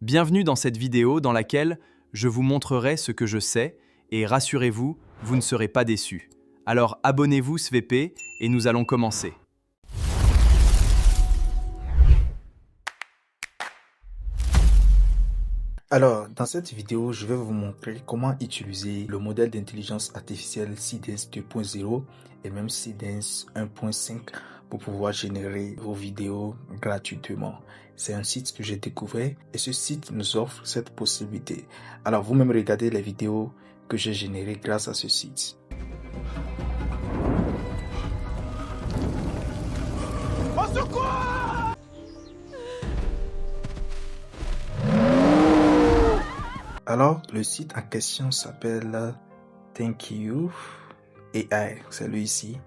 Bienvenue dans cette vidéo dans laquelle je vous montrerai ce que je sais et rassurez-vous, vous ne serez pas déçus. Alors abonnez-vous SVP et nous allons commencer. Alors, dans cette vidéo, je vais vous montrer comment utiliser le modèle d'intelligence artificielle Seedance 2.0 et même Seedance 1.5 pour pouvoir générer vos vidéos gratuitement. C'est un site que j'ai découvert et ce site nous offre cette possibilité. Alors, vous-même regardez les vidéos que j'ai générées grâce à ce site. Au secours! Alors, le site en question s'appelle Thank You AI. C'est lui ici.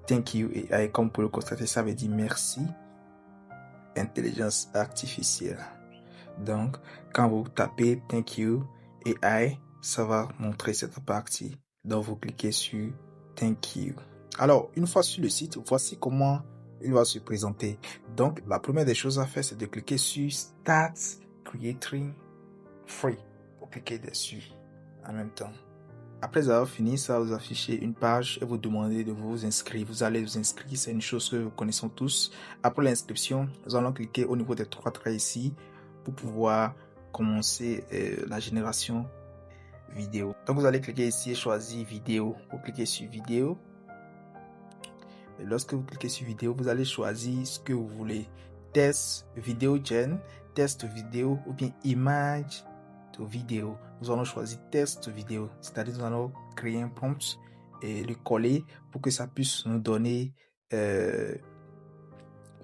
Thank You AI, comme vous pouvez le constater, ça veut dire merci, intelligence artificielle. Donc, quand vous tapez Thank You AI, ça va montrer cette partie. Donc, vous cliquez sur Thank You. Alors, une fois sur le site, voici comment il va se présenter. Donc, la première des choses à faire, c'est de cliquer sur Start Creating Free. Cliquez dessus en même temps. Après avoir fini, ça va vous afficher une page et vous demander de vous inscrire. Vous allez vous inscrire, c'est une chose que nous connaissons tous. Après l'inscription, nous allons cliquer au niveau des trois traits ici pour pouvoir commencer la génération vidéo. Donc vous allez cliquer ici et choisir vidéo. Vous cliquez sur vidéo. Et lorsque vous cliquez sur vidéo, vous allez choisir ce que vous voulez. Test vidéo gen, test vidéo ou bien image vidéo. Nous allons choisir test vidéo, c'est-à-dire nous allons créer un prompt et le coller pour que ça puisse nous donner une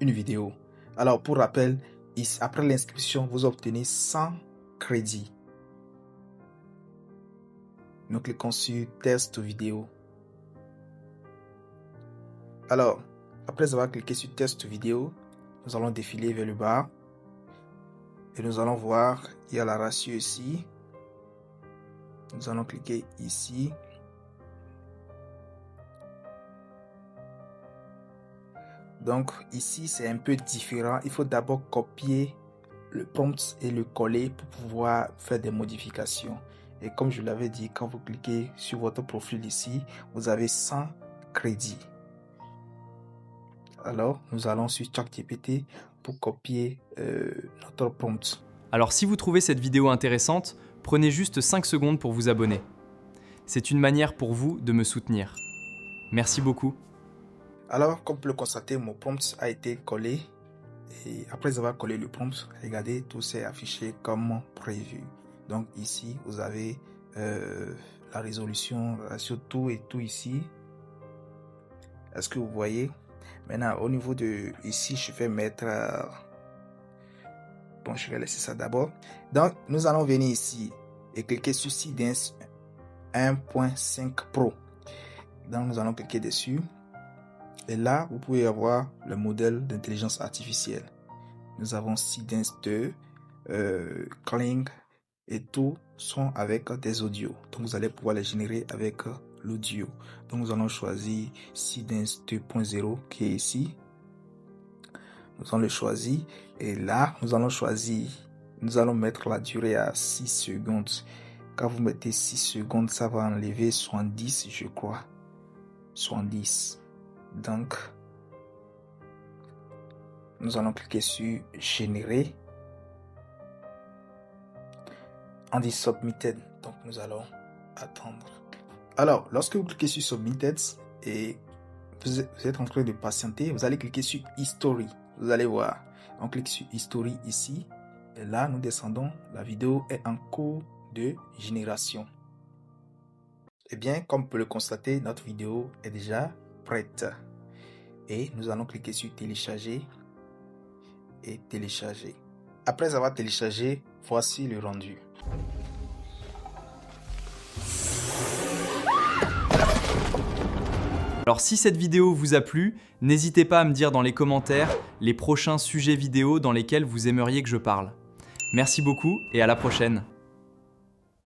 vidéo. Alors pour rappel, ici, après l'inscription, vous obtenez 100 crédits. Nous cliquons sur test vidéo. Alors, après avoir cliqué sur test vidéo, nous allons défiler vers le bas. Et nous allons voir, il y a la ratio ici. Nous allons cliquer ici. Donc ici, c'est un peu différent. Il faut d'abord copier le prompt et le coller pour pouvoir faire des modifications. Et comme je l'avais dit, quand vous cliquez sur votre profil ici, vous avez 100 crédits. Alors, nous allons sur ChatGPT pour copier notre prompt. Alors si vous trouvez cette vidéo intéressante, prenez juste 5 secondes pour vous abonner. C'est une manière pour vous de me soutenir. Merci beaucoup. Alors, comme vous pouvez le constater, mon prompt a été collé. Et après avoir collé le prompt, regardez, tout s'est affiché comme prévu. Donc ici, vous avez la résolution, sur tout et tout ici. Est-ce que vous voyez? Maintenant, au niveau de ici, je vais mettre... bon, je vais laisser ça d'abord. Donc, nous allons venir ici et cliquer sur Seedance 1.5 Pro. Donc, nous allons cliquer dessus. Et là, vous pouvez avoir le modèle d'intelligence artificielle. Nous avons Seedance 2, Kling et tout sont avec des audios. Donc, vous allez pouvoir les générer avec l'audio. Donc nous allons choisir Seedance 2.0 qui est ici. Nous allons le choisir et là nous allons mettre la durée à 6 secondes. Quand vous mettez 6 secondes, ça va enlever 70, je crois. 70. Donc nous allons cliquer sur générer. On dit submitted. Donc nous allons attendre. Alors, lorsque vous cliquez sur Submitted et vous êtes en train de patienter, vous allez cliquer sur History. Vous allez voir, on clique sur History ici. Et là, nous descendons. La vidéo est en cours de génération. Eh bien, comme vous pouvez le constater, notre vidéo est déjà prête. Et nous allons cliquer sur Télécharger et Télécharger. Après avoir téléchargé, voici le rendu. Alors si cette vidéo vous a plu, n'hésitez pas à me dire dans les commentaires les prochains sujets vidéo dans lesquels vous aimeriez que je parle. Merci beaucoup et à la prochaine.